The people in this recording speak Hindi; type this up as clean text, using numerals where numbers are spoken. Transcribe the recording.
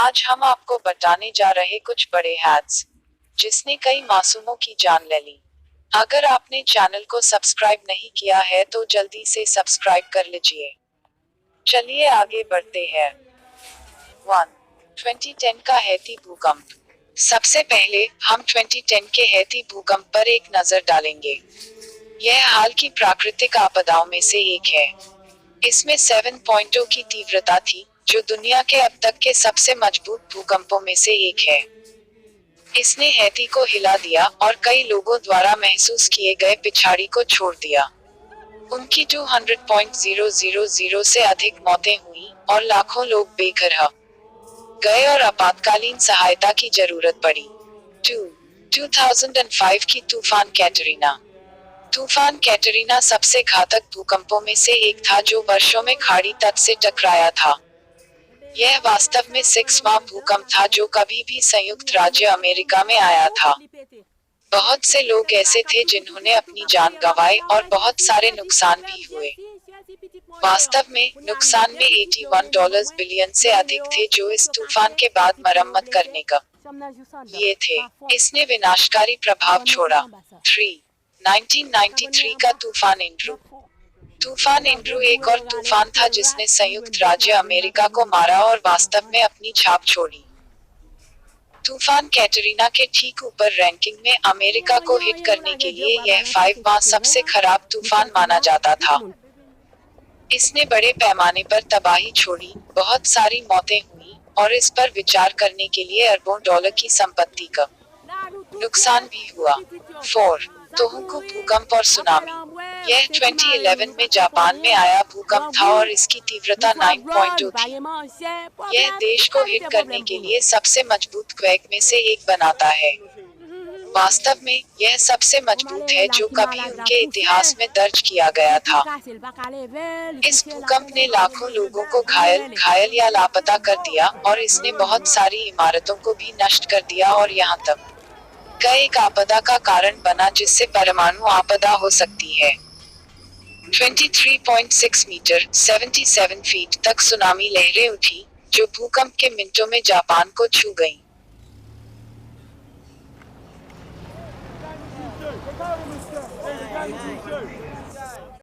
आज हम आपको बताने जा रहे कुछ बड़े हैक्स जिसने कई मासूमों की जान ले ली। अगर आपने चैनल को सब्सक्राइब नहीं किया है तो जल्दी से सब्सक्राइब कर लीजिए। चलिए आगे बढ़ते हैं। 1. 2010 का हैती भूकंप। सबसे पहले हम 2010 के हैती भूकंप पर एक नजर डालेंगे। यह हाल की प्राकृतिक आपदाओं में से एक है। इसमें 7.0 की तीव्रता थी, जो दुनिया के अब तक के सबसे मजबूत भूकंपों में से एक है। इसने हैती को हिला दिया और कई लोगों द्वारा महसूस किए गए पिछाड़ी को छोड़ दिया। उनकी 200.000 से अधिक मौतें हुई और लाखों लोग बेघर हो गए और आपातकालीन सहायता की जरूरत पड़ी। 2005 की तूफान कैटरीना। तूफान कैटरीना सबसे घातक भूकंपों में से एक था जो वर्षों में खाड़ी तट से टकराया था। यह वास्तव में 6वां भूकंप था जो कभी भी संयुक्त राज्य अमेरिका में आया था। बहुत से लोग ऐसे थे जिन्होंने अपनी जान गंवाई और बहुत सारे नुकसान भी हुए। वास्तव में नुकसान में $81 बिलियन से अधिक थे जो इस तूफान के बाद मरम्मत करने का लिए थे। इसने विनाशकारी प्रभाव छोड़ा। 3. 1993 का तूफान एंड्रू। तूफान एंड्रू एक और तूफान था जिसने संयुक्त राज्य अमेरिका को मारा और वास्तव में अपनी छाप छोड़ी। तूफान कैटरीना के ठीक ऊपर रैंकिंग में अमेरिका को हिट करने के लिए यह 5वां सबसे खराब तूफान माना जाता था। इसने बड़े पैमाने पर तबाही छोड़ी, बहुत सारी मौतें हुई और इस पर विचार करने के लिए अरबों डॉलर की संपत्ति का नुकसान भी हुआ। 4. तोहोकू भूकंप और सुनामी। यह 2011 में जापान में आया भूकंप था और इसकी तीव्रता 9.0 थी। यह देश को हिट करने के लिए सबसे मजबूत क्वेक में से एक बनाता है। वास्तव में यह सबसे मजबूत है जो कभी उनके इतिहास में दर्ज किया गया था। इस भूकंप ने लाखों लोगों को घायल या लापता कर दिया और इसने बहुत सारी इमारतों को भी नष्ट कर दिया और यहाँ तक एक आपदा का कारण बना जिससे परमाणु आपदा हो सकती है। 23.6 मीटर 77 फीट तक सुनामी लहरें उठी, जो भूकंप के मिनटों में जापान को छू गईं।